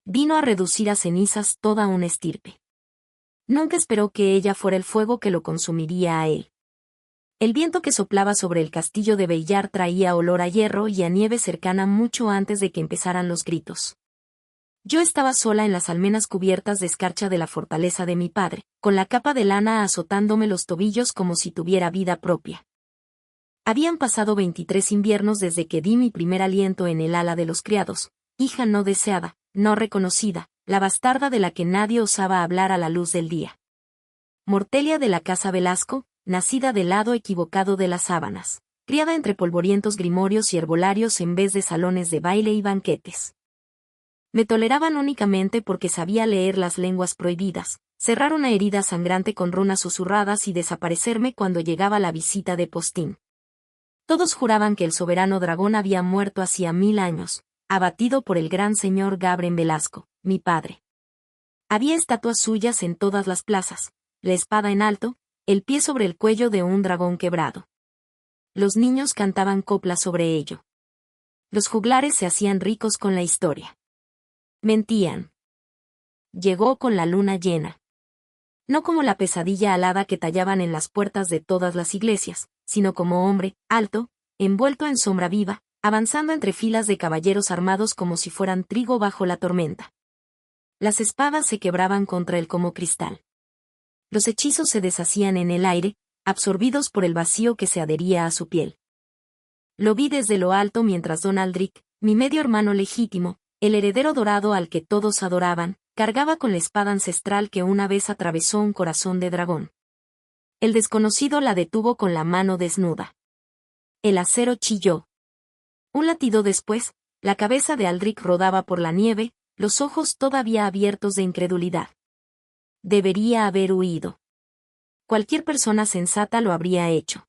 vino a reducir a cenizas toda una estirpe. Nunca esperó que ella fuera el fuego que lo consumiría a él. El viento que soplaba sobre el castillo de Beillar traía olor a hierro y a nieve cercana mucho antes de que empezaran los gritos. Yo estaba sola en las almenas cubiertas de escarcha de la fortaleza de mi padre, con la capa de lana azotándome los tobillos como si tuviera vida propia. Habían pasado 23 inviernos desde que di mi primer aliento en el ala de los criados, hija no deseada, no reconocida, la bastarda de la que nadie osaba hablar a la luz del día. Mortelia de la casa Velasco, nacida del lado equivocado de las sábanas, criada entre polvorientos grimorios y herbolarios en vez de salones de baile y banquetes. Me toleraban únicamente porque sabía leer las lenguas prohibidas, cerrar una herida sangrante con runas susurradas y desaparecerme cuando llegaba la visita de Postín. Todos juraban que el soberano dragón había muerto hacía 1000 años, abatido por el gran señor Gabren Velasco, mi padre. Había estatuas suyas en todas las plazas, la espada en alto, el pie sobre el cuello de un dragón quebrado. Los niños cantaban coplas sobre ello. Los juglares se hacían ricos con la historia. Mentían. Llegó con la luna llena. No como la pesadilla alada que tallaban en las puertas de todas las iglesias, sino como hombre, alto, envuelto en sombra viva, avanzando entre filas de caballeros armados como si fueran trigo bajo la tormenta. Las espadas se quebraban contra él como cristal. Los hechizos se deshacían en el aire, absorbidos por el vacío que se adhería a su piel. Lo vi desde lo alto mientras Don Aldrich, mi medio hermano legítimo, el heredero dorado al que todos adoraban, cargaba con la espada ancestral que una vez atravesó un corazón de dragón. El desconocido la detuvo con la mano desnuda. El acero chilló. Un latido después, la cabeza de Aldrich rodaba por la nieve, los ojos todavía abiertos de incredulidad. Debería haber huido. Cualquier persona sensata lo habría hecho.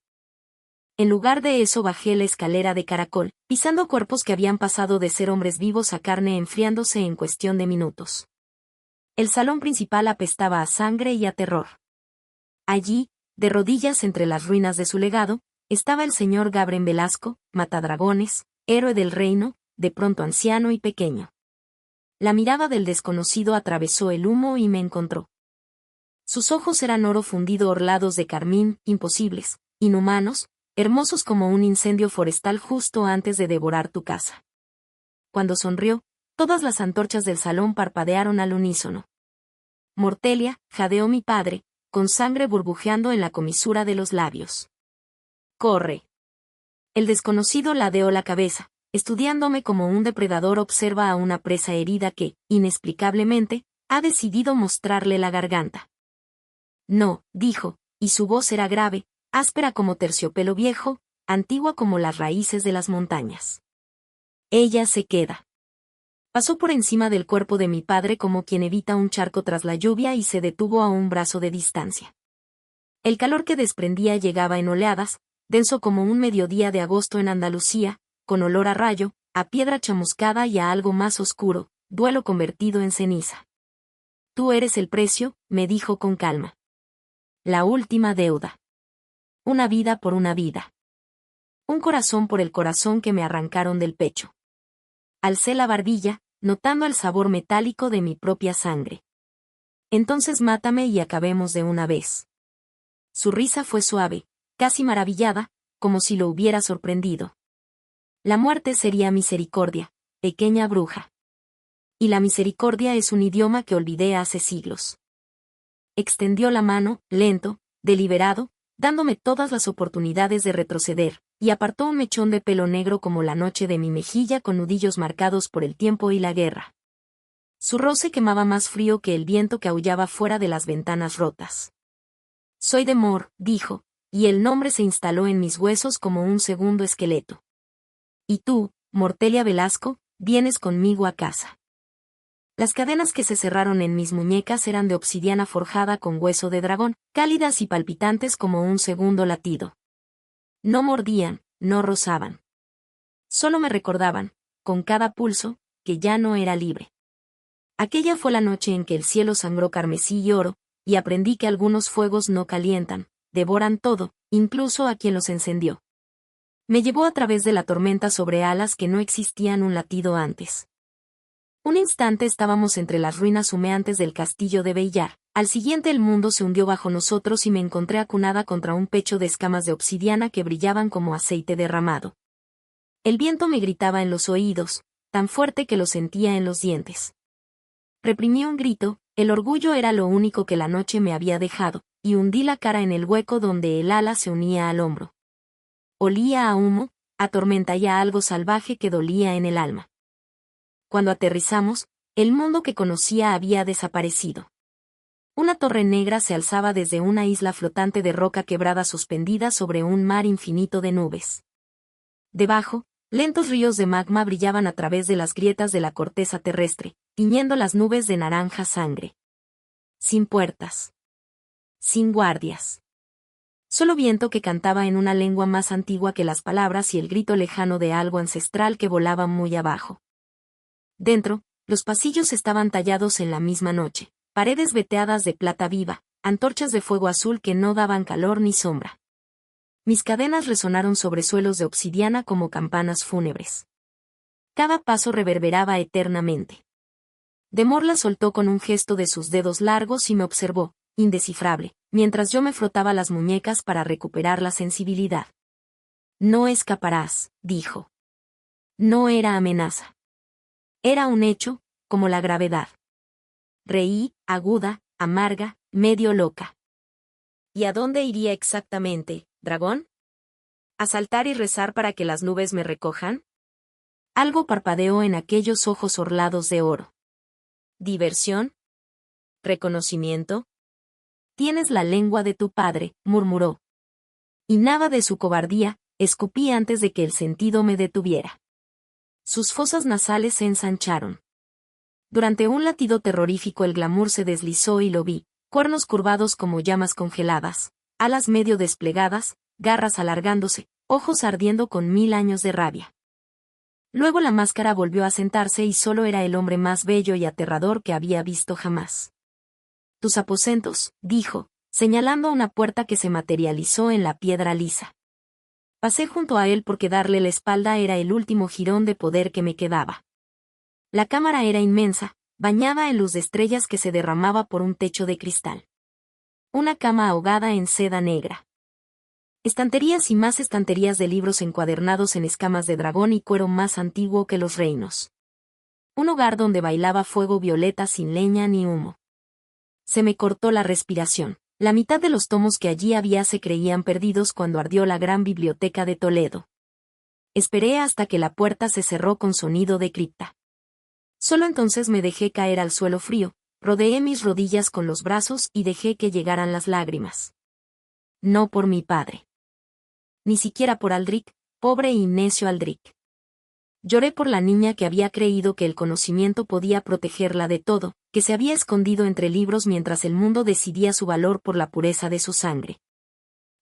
En lugar de eso bajé la escalera de caracol, pisando cuerpos que habían pasado de ser hombres vivos a carne enfriándose en cuestión de minutos. El salón principal apestaba a sangre y a terror. Allí, de rodillas entre las ruinas de su legado, estaba el señor Gabren Velasco, matadragones, héroe del reino, de pronto anciano y pequeño. La mirada del desconocido atravesó el humo y me encontró. Sus ojos eran oro fundido orlados de carmín, imposibles, inhumanos, hermosos como un incendio forestal justo antes de devorar tu casa. Cuando sonrió, todas las antorchas del salón parpadearon al unísono. Mortelia, jadeó mi padre, con sangre burbujeando en la comisura de los labios. ¡Corre! El desconocido ladeó la cabeza, estudiándome como un depredador observa a una presa herida que, inexplicablemente, ha decidido mostrarle la garganta. No, dijo, y su voz era grave, áspera como terciopelo viejo, antigua como las raíces de las montañas. Ella se queda. Pasó por encima del cuerpo de mi padre como quien evita un charco tras la lluvia y se detuvo a un brazo de distancia. El calor que desprendía llegaba en oleadas, denso como un mediodía de agosto en Andalucía, con olor a rayo, a piedra chamuscada y a algo más oscuro, duelo convertido en ceniza. Tú eres el precio, me dijo con calma. La última deuda. Una vida por una vida. Un corazón por el corazón que me arrancaron del pecho. Alcé la barbilla, notando el sabor metálico de mi propia sangre. Entonces mátame y acabemos de una vez. Su risa fue suave, casi maravillada, como si lo hubiera sorprendido. La muerte sería misericordia, pequeña bruja. Y la misericordia es un idioma que olvidé hace siglos. Extendió la mano, lento, deliberado, dándome todas las oportunidades de retroceder, y apartó un mechón de pelo negro como la noche de mi mejilla con nudillos marcados por el tiempo y la guerra. Su roce quemaba más frío que el viento que aullaba fuera de las ventanas rotas. Soy de Mor, dijo, y el nombre se instaló en mis huesos como un segundo esqueleto. Y tú, Mortelia Velasco, vienes conmigo a casa. Las cadenas que se cerraron en mis muñecas eran de obsidiana forjada con hueso de dragón, cálidas y palpitantes como un segundo latido. No mordían, no rozaban. Solo me recordaban, con cada pulso, que ya no era libre. Aquella fue la noche en que el cielo sangró carmesí y oro, y aprendí que algunos fuegos no calientan, devoran todo, incluso a quien los encendió. Me llevó a través de la tormenta sobre alas que no existían un latido antes. Un instante estábamos entre las ruinas humeantes del castillo de Beillar, al siguiente el mundo se hundió bajo nosotros y me encontré acunada contra un pecho de escamas de obsidiana que brillaban como aceite derramado. El viento me gritaba en los oídos, tan fuerte que lo sentía en los dientes. Reprimí un grito, el orgullo era lo único que la noche me había dejado, y hundí la cara en el hueco donde el ala se unía al hombro. Olía a humo, a tormenta y a algo salvaje que dolía en el alma. Cuando aterrizamos, el mundo que conocía había desaparecido. Una torre negra se alzaba desde una isla flotante de roca quebrada suspendida sobre un mar infinito de nubes. Debajo, lentos ríos de magma brillaban a través de las grietas de la corteza terrestre, tiñendo las nubes de naranja sangre. Sin puertas. Sin guardias. Solo viento que cantaba en una lengua más antigua que las palabras y el grito lejano de algo ancestral que volaba muy abajo. Dentro, los pasillos estaban tallados en la misma noche, paredes veteadas de plata viva, antorchas de fuego azul que no daban calor ni sombra. Mis cadenas resonaron sobre suelos de obsidiana como campanas fúnebres. Cada paso reverberaba eternamente. Demor la soltó con un gesto de sus dedos largos y me observó, indescifrable, mientras yo me frotaba las muñecas para recuperar la sensibilidad. No escaparás, dijo. No era amenaza. Era un hecho, como la gravedad. Reí, aguda, amarga, medio loca. ¿Y a dónde iría exactamente, dragón? ¿A saltar y rezar para que las nubes me recojan? Algo parpadeó en aquellos ojos orlados de oro. ¿Diversión? ¿Reconocimiento? Tienes la lengua de tu padre, murmuró. Y nada de su cobardía, escupí antes de que el sentido me detuviera. Sus fosas nasales se ensancharon. Durante un latido terrorífico el glamour se deslizó y lo vi, cuernos curvados como llamas congeladas, alas medio desplegadas, garras alargándose, ojos ardiendo con 1000 años de rabia. Luego la máscara volvió a sentarse y solo era el hombre más bello y aterrador que había visto jamás. Tus aposentos, dijo, señalando una puerta que se materializó en la piedra lisa. Pasé junto a él porque darle la espalda era el último jirón de poder que me quedaba. La cámara era inmensa, bañada en luz de estrellas que se derramaba por un techo de cristal. Una cama ahogada en seda negra. Estanterías y más estanterías de libros encuadernados en escamas de dragón y cuero más antiguo que los reinos. Un hogar donde bailaba fuego violeta sin leña ni humo. Se me cortó la respiración. La mitad de los tomos que allí había se creían perdidos cuando ardió la gran biblioteca de Toledo. Esperé hasta que la puerta se cerró con sonido de cripta. Solo entonces me dejé caer al suelo frío, rodeé mis rodillas con los brazos y dejé que llegaran las lágrimas. No por mi padre. Ni siquiera por Aldric, pobre y necio Aldric. Lloré por la niña que había creído que el conocimiento podía protegerla de todo, que se había escondido entre libros mientras el mundo decidía su valor por la pureza de su sangre.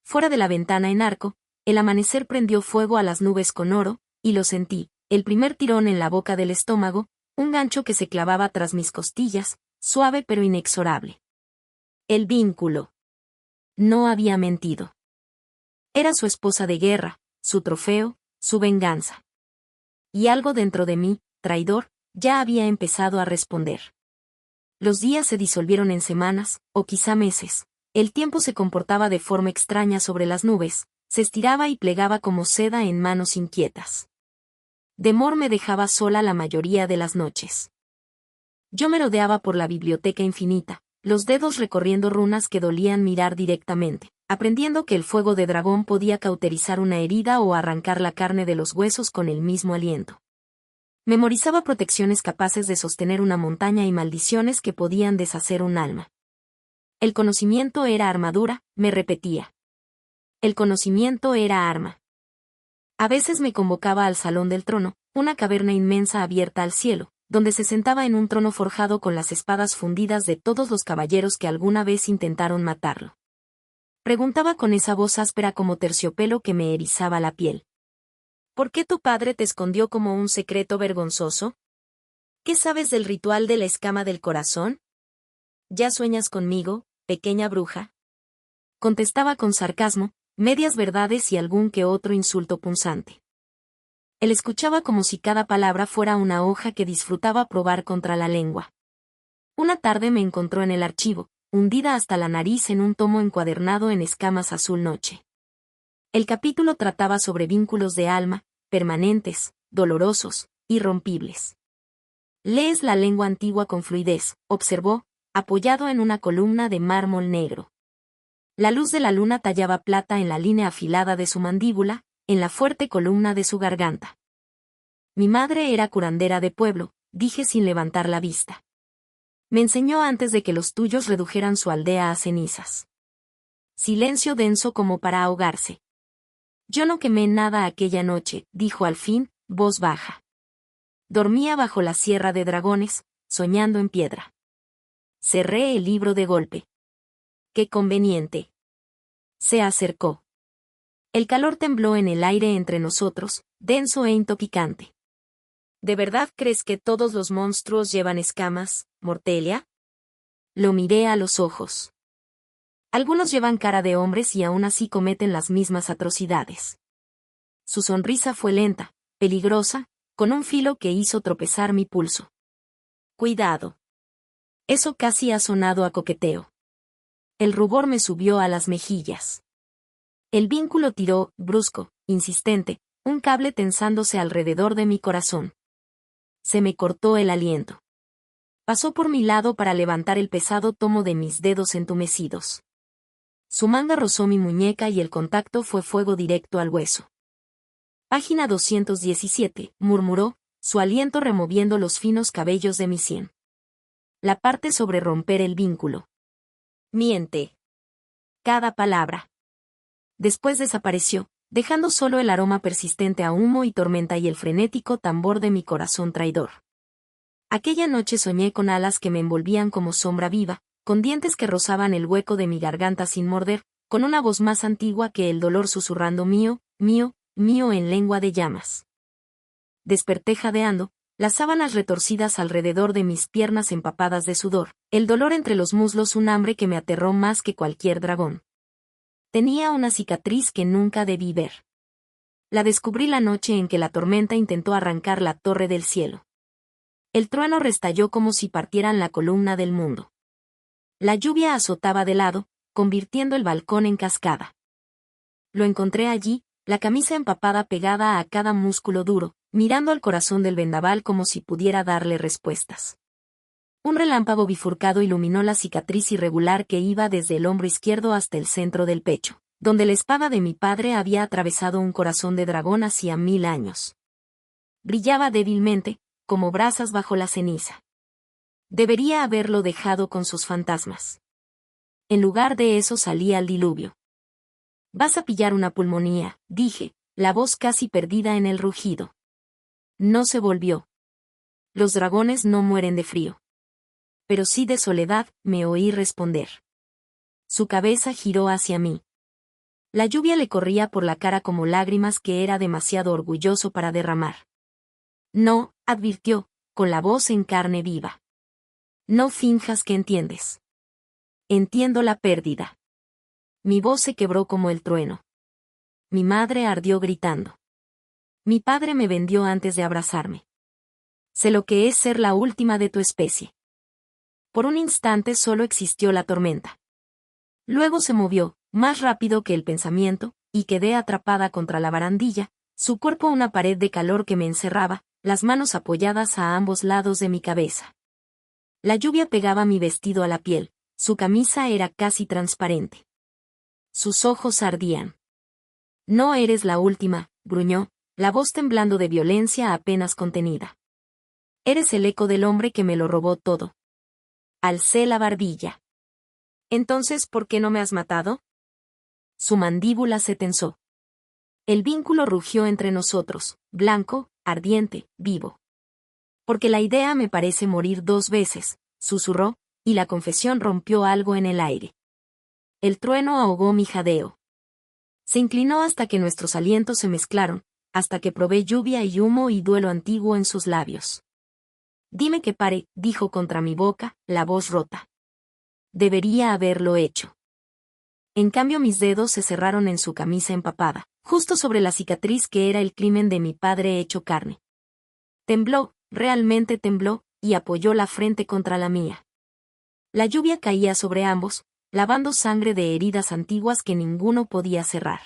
Fuera de la ventana en arco, el amanecer prendió fuego a las nubes con oro, y lo sentí, el primer tirón en la boca del estómago, un gancho que se clavaba tras mis costillas, suave pero inexorable. El vínculo. No había mentido. Era su esposa de guerra, su trofeo, su venganza. Y algo dentro de mí, traidor, ya había empezado a responder. Los días se disolvieron en semanas, o quizá meses. El tiempo se comportaba de forma extraña sobre las nubes, se estiraba y plegaba como seda en manos inquietas. Demor me dejaba sola la mayoría de las noches. Yo merodeaba por la biblioteca infinita, los dedos recorriendo runas que dolían mirar directamente, aprendiendo que el fuego de dragón podía cauterizar una herida o arrancar la carne de los huesos con el mismo aliento. Memorizaba protecciones capaces de sostener una montaña y maldiciones que podían deshacer un alma. El conocimiento era armadura, me repetía. El conocimiento era arma. A veces me convocaba al Salón del Trono, una caverna inmensa abierta al cielo, donde se sentaba en un trono forjado con las espadas fundidas de todos los caballeros que alguna vez intentaron matarlo. Preguntaba con esa voz áspera como terciopelo que me erizaba la piel. ¿Por qué tu padre te escondió como un secreto vergonzoso? ¿Qué sabes del ritual de la escama del corazón? ¿Ya sueñas conmigo, pequeña bruja? Contestaba con sarcasmo, medias verdades y algún que otro insulto punzante. Él escuchaba como si cada palabra fuera una hoja que disfrutaba probar contra la lengua. Una tarde me encontró en el archivo, hundida hasta la nariz en un tomo encuadernado en escamas azul noche. El capítulo trataba sobre vínculos de alma, permanentes, dolorosos, irrompibles. Lees la lengua antigua con fluidez, observó, apoyado en una columna de mármol negro. La luz de la luna tallaba plata en la línea afilada de su mandíbula, en la fuerte columna de su garganta. Mi madre era curandera de pueblo, dije sin levantar la vista. Me enseñó antes de que los tuyos redujeran su aldea a cenizas. Silencio denso como para ahogarse. Yo no quemé nada aquella noche, dijo al fin, voz baja. Dormía bajo la Sierra de Dragones, soñando en piedra. Cerré el libro de golpe. ¡Qué conveniente! Se acercó. El calor tembló en el aire entre nosotros, denso e intopicante. ¿De verdad crees que todos los monstruos llevan escamas, Mortelia? Lo miré a los ojos. Algunos llevan cara de hombres y aún así cometen las mismas atrocidades. Su sonrisa fue lenta, peligrosa, con un filo que hizo tropezar mi pulso. Cuidado. Eso casi ha sonado a coqueteo. El rubor me subió a las mejillas. El vínculo tiró, brusco, insistente, un cable tensándose alrededor de mi corazón. Se me cortó el aliento. Pasó por mi lado para levantar el pesado tomo de mis dedos entumecidos. Su manga rozó mi muñeca y el contacto fue fuego directo al hueso. Página 217, murmuró, su aliento removiendo los finos cabellos de mi sien. La parte sobre romper el vínculo. Miente. Cada palabra. Después desapareció, dejando solo el aroma persistente a humo y tormenta y el frenético tambor de mi corazón traidor. Aquella noche soñé con alas que me envolvían como sombra viva, con dientes que rozaban el hueco de mi garganta sin morder, con una voz más antigua que el dolor susurrando mío, mío, mío en lengua de llamas. Desperté jadeando, las sábanas retorcidas alrededor de mis piernas empapadas de sudor, el dolor entre los muslos un hambre que me aterró más que cualquier dragón. Tenía una cicatriz que nunca debí ver. La descubrí la noche en que la tormenta intentó arrancar la torre del cielo. El trueno restalló como si partieran la columna del mundo. La lluvia azotaba de lado, convirtiendo el balcón en cascada. Lo encontré allí, la camisa empapada pegada a cada músculo duro, mirando al corazón del vendaval como si pudiera darle respuestas. Un relámpago bifurcado iluminó la cicatriz irregular que iba desde el hombro izquierdo hasta el centro del pecho, donde la espada de mi padre había atravesado un corazón de dragón hacía 1000 años. Brillaba débilmente, como brasas bajo la ceniza. Debería haberlo dejado con sus fantasmas. En lugar de eso salía el diluvio. Vas a pillar una pulmonía, dije, la voz casi perdida en el rugido. No se volvió. Los dragones no mueren de frío. Pero sí de soledad, me oí responder. Su cabeza giró hacia mí. La lluvia le corría por la cara como lágrimas que era demasiado orgulloso para derramar. No, advirtió, con la voz en carne viva. No finjas que entiendes. Entiendo la pérdida. Mi voz se quebró como el trueno. Mi madre ardió gritando. Mi padre me vendió antes de abrazarme. Sé lo que es ser la última de tu especie. Por un instante solo existió la tormenta. Luego se movió, más rápido que el pensamiento, y quedé atrapada contra la barandilla, su cuerpo una pared de calor que me encerraba, las manos apoyadas a ambos lados de mi cabeza. La lluvia pegaba mi vestido a la piel, su camisa era casi transparente. Sus ojos ardían. No eres la última, gruñó, la voz temblando de violencia apenas contenida. Eres el eco del hombre que me lo robó todo. Alcé la barbilla. Entonces, ¿por qué no me has matado? Su mandíbula se tensó. El vínculo rugió entre nosotros, blanco, ardiente, vivo. Porque la idea me parece morir 2 veces, susurró, y la confesión rompió algo en el aire. El trueno ahogó mi jadeo. Se inclinó hasta que nuestros alientos se mezclaron, hasta que probé lluvia y humo y duelo antiguo en sus labios. Dime que pare, dijo contra mi boca, la voz rota. Debería haberlo hecho. En cambio mis dedos se cerraron en su camisa empapada, justo sobre la cicatriz que era el crimen de mi padre hecho carne. Tembló, realmente tembló, y apoyó la frente contra la mía. La lluvia caía sobre ambos, lavando sangre de heridas antiguas que ninguno podía cerrar.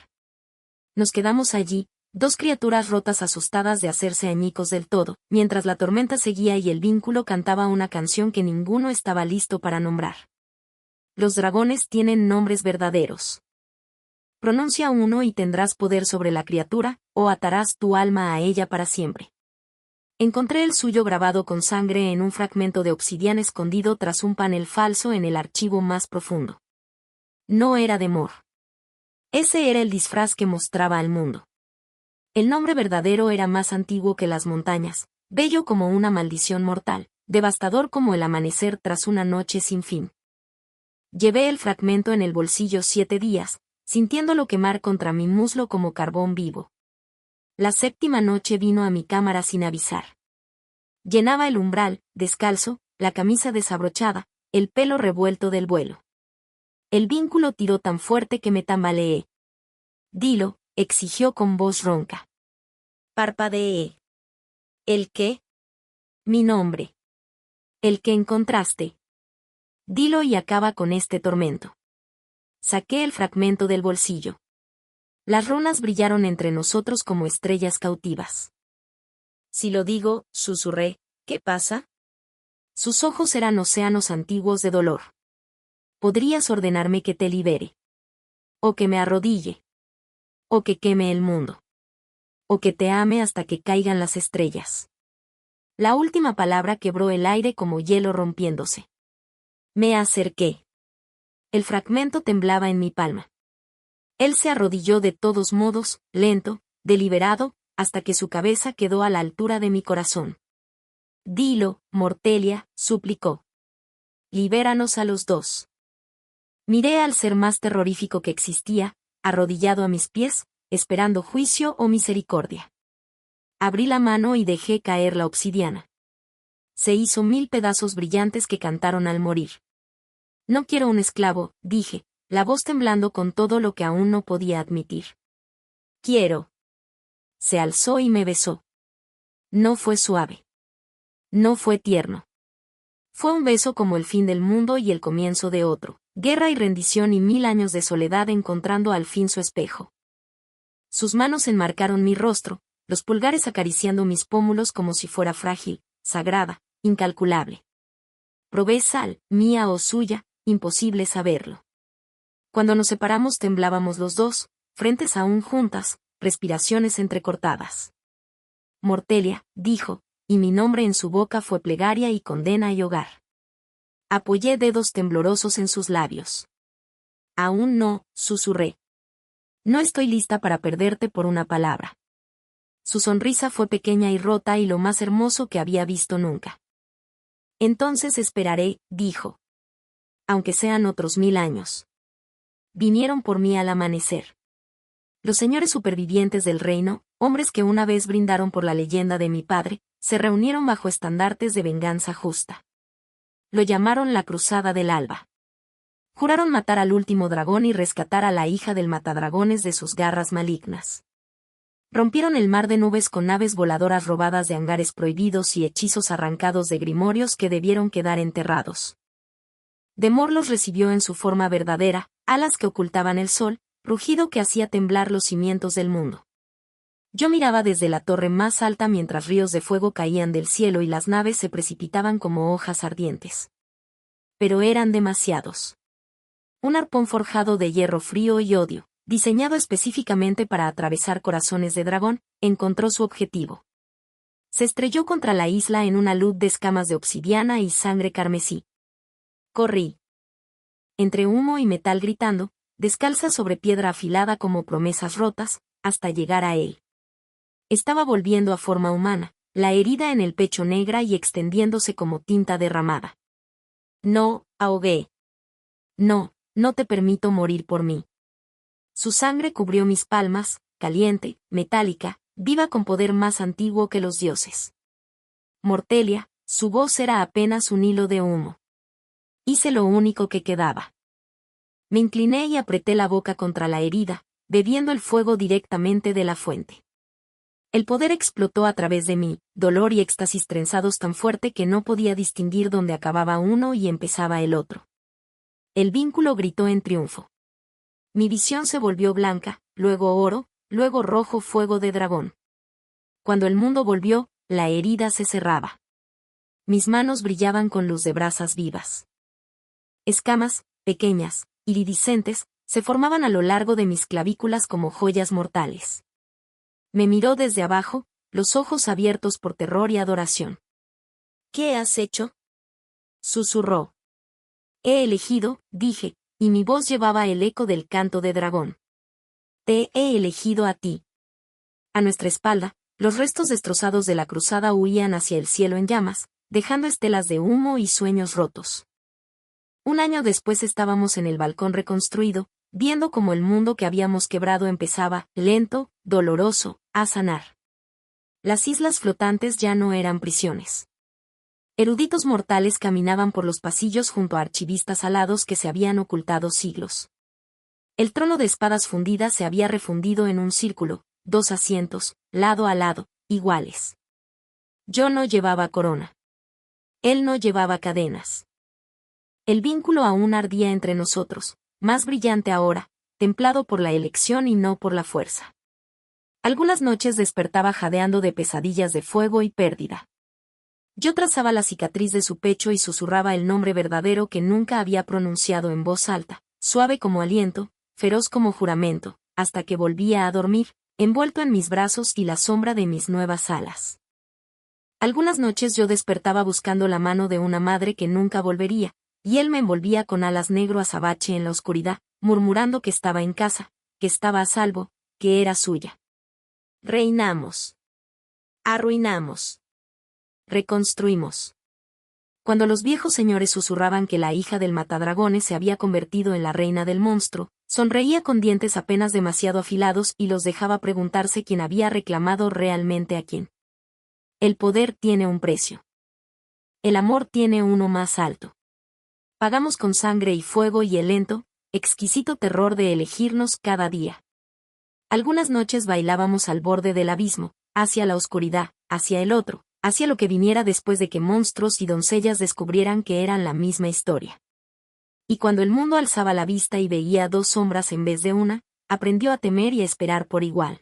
Nos quedamos allí, dos criaturas rotas asustadas de hacerse añicos del todo, mientras la tormenta seguía y el vínculo cantaba una canción que ninguno estaba listo para nombrar. Los dragones tienen nombres verdaderos. Pronuncia uno y tendrás poder sobre la criatura, o atarás tu alma a ella para siempre. Encontré el suyo grabado con sangre en un fragmento de obsidiana escondido tras un panel falso en el archivo más profundo. No era de Mor. Ese era el disfraz que mostraba al mundo. El nombre verdadero era más antiguo que las montañas, bello como una maldición mortal, devastador como el amanecer tras una noche sin fin. Llevé el fragmento en el bolsillo 7 días, sintiéndolo quemar contra mi muslo como carbón vivo. La 7ª noche vino a mi cámara sin avisar. Llenaba el umbral, descalzo, la camisa desabrochada, el pelo revuelto del vuelo. El vínculo tiró tan fuerte que me tambaleé. Dilo, exigió con voz ronca. Parpadeé. ¿El qué? Mi nombre. El que encontraste. Dilo y acaba con este tormento. Saqué el fragmento del bolsillo. Las runas brillaron entre nosotros como estrellas cautivas. Si lo digo, susurré, ¿qué pasa? Sus ojos eran océanos antiguos de dolor. ¿Podrías ordenarme que te libere? O que me arrodille. O que queme el mundo. O que te ame hasta que caigan las estrellas. La última palabra quebró el aire como hielo rompiéndose. Me acerqué. El fragmento temblaba en mi palma. Él se arrodilló de todos modos, lento, deliberado, hasta que su cabeza quedó a la altura de mi corazón. Dilo, Mortelia, suplicó. Libéranos a los dos. Miré al ser más terrorífico que existía, arrodillado a mis pies, esperando juicio o misericordia. Abrí la mano y dejé caer la obsidiana. Se hizo 1000 pedazos brillantes que cantaron al morir. No quiero un esclavo, dije, la voz temblando con todo lo que aún no podía admitir. Quiero. Se alzó y me besó. No fue suave. No fue tierno. Fue un beso como el fin del mundo y el comienzo de otro, guerra y rendición y 1000 años de soledad encontrando al fin su espejo. Sus manos enmarcaron mi rostro, los pulgares acariciando mis pómulos como si fuera frágil, sagrada, incalculable. Probé sal, mía o suya, imposible saberlo. Cuando nos separamos temblábamos los dos, frentes aún juntas, respiraciones entrecortadas. Mortelia, dijo, y mi nombre en su boca fue plegaria y condena y hogar. Apoyé dedos temblorosos en sus labios. Aún no, susurré. No estoy lista para perderte por una palabra. Su sonrisa fue pequeña y rota y lo más hermoso que había visto nunca. Entonces esperaré, dijo. Aunque sean otros 1000 años. Vinieron por mí al amanecer. Los señores supervivientes del reino, hombres que una vez brindaron por la leyenda de mi padre, se reunieron bajo estandartes de venganza justa. Lo llamaron la Cruzada del Alba. Juraron matar al último dragón y rescatar a la hija del matadragones de sus garras malignas. Rompieron el mar de nubes con naves voladoras robadas de hangares prohibidos y hechizos arrancados de grimorios que debieron quedar enterrados. Demor los recibió en su forma verdadera, alas que ocultaban el sol, rugido que hacía temblar los cimientos del mundo. Yo miraba desde la torre más alta mientras ríos de fuego caían del cielo y las naves se precipitaban como hojas ardientes. Pero eran demasiados. Un arpón forjado de hierro frío y odio, diseñado específicamente para atravesar corazones de dragón, encontró su objetivo. Se estrelló contra la isla en una luz de escamas de obsidiana y sangre carmesí. Corrí. Entre humo y metal gritando, descalza sobre piedra afilada como promesas rotas, hasta llegar a él. Estaba volviendo a forma humana, la herida en el pecho negra y extendiéndose como tinta derramada. No, ahogué. No, no te permito morir por mí. Su sangre cubrió mis palmas, caliente, metálica, viva con poder más antiguo que los dioses. Mortelia, su voz era apenas un hilo de humo. Hice lo único que quedaba. Me incliné y apreté la boca contra la herida, bebiendo el fuego directamente de la fuente. El poder explotó a través de mí, dolor y éxtasis trenzados tan fuerte que no podía distinguir dónde acababa uno y empezaba el otro. El vínculo gritó en triunfo. Mi visión se volvió blanca, luego oro, luego rojo fuego de dragón. Cuando el mundo volvió, la herida se cerraba. Mis manos brillaban con luz de brasas vivas. Escamas, pequeñas, iridiscentes, se formaban a lo largo de mis clavículas como joyas mortales. Me miró desde abajo, los ojos abiertos por terror y adoración. ¿Qué has hecho?, susurró. He elegido, dije, y mi voz llevaba el eco del canto de dragón. Te he elegido a ti. A nuestra espalda, los restos destrozados de la cruzada huían hacia el cielo en llamas, dejando estelas de humo y sueños rotos. Un año después estábamos en el balcón reconstruido, viendo cómo el mundo que habíamos quebrado empezaba, lento, doloroso, a sanar. Las islas flotantes ya no eran prisiones. Eruditos mortales caminaban por los pasillos junto a archivistas alados que se habían ocultado siglos. El trono de espadas fundidas se había refundido en un círculo, 2 asientos, lado a lado, iguales. Yo no llevaba corona. Él no llevaba cadenas. El vínculo aún ardía entre nosotros, más brillante ahora, templado por la elección y no por la fuerza. Algunas noches despertaba jadeando de pesadillas de fuego y pérdida. Yo trazaba la cicatriz de su pecho y susurraba el nombre verdadero que nunca había pronunciado en voz alta, suave como aliento, feroz como juramento, hasta que volvía a dormir, envuelto en mis brazos y la sombra de mis nuevas alas. Algunas noches yo despertaba buscando la mano de una madre que nunca volvería, y él me envolvía con alas negro azabache en la oscuridad, murmurando que estaba en casa, que estaba a salvo, que era suya. Reinamos. Arruinamos. Reconstruimos. Cuando los viejos señores susurraban que la hija del matadragones se había convertido en la reina del monstruo, sonreía con dientes apenas demasiado afilados y los dejaba preguntarse quién había reclamado realmente a quién. El poder tiene un precio. El amor tiene uno más alto. Pagamos con sangre y fuego y el lento, exquisito terror de elegirnos cada día. Algunas noches bailábamos al borde del abismo, hacia la oscuridad, hacia el otro, hacia lo que viniera después de que monstruos y doncellas descubrieran que eran la misma historia. Y cuando el mundo alzaba la vista y veía 2 sombras en vez de una, aprendió a temer y a esperar por igual.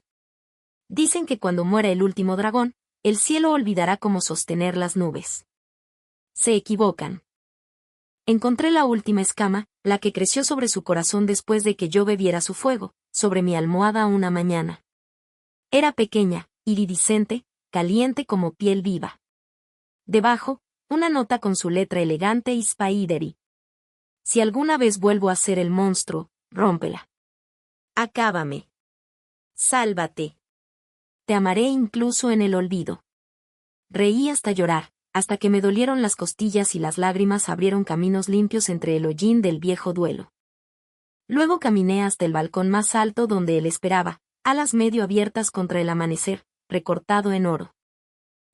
Dicen que cuando muera el último dragón, el cielo olvidará cómo sostener las nubes. Se equivocan. Encontré la última escama, la que creció sobre su corazón después de que yo bebiera su fuego, sobre mi almohada una mañana. Era pequeña, iridiscente, caliente como piel viva. Debajo, una nota con su letra elegante y Spidery. Si alguna vez vuelvo a ser el monstruo, rómpela. Acábame. Sálvate. Te amaré incluso en el olvido. Reí hasta llorar, hasta que me dolieron las costillas y las lágrimas abrieron caminos limpios entre el hollín del viejo duelo. Luego caminé hasta el balcón más alto donde él esperaba, alas medio abiertas contra el amanecer, recortado en oro.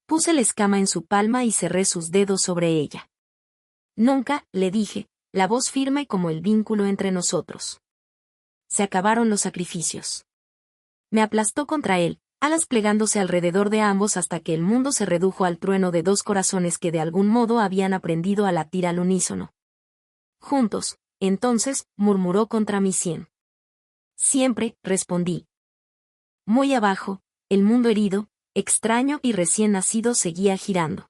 Puse la escama en su palma y cerré sus dedos sobre ella. Nunca, le dije, la voz firme como el vínculo entre nosotros. Se acabaron los sacrificios. Me aplastó contra él, alas plegándose alrededor de ambos hasta que el mundo se redujo al trueno de 2 corazones que de algún modo habían aprendido a latir al unísono. Juntos, entonces, murmuró contra mi sien. Siempre, respondí. Muy abajo, el mundo herido, extraño y recién nacido seguía girando.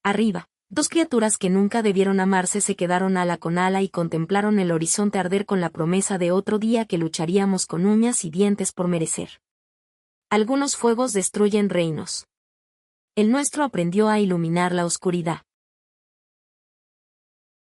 Arriba, 2 criaturas que nunca debieron amarse se quedaron ala con ala y contemplaron el horizonte arder con la promesa de otro día que lucharíamos con uñas y dientes por merecer. Algunos fuegos destruyen reinos. El nuestro aprendió a iluminar la oscuridad.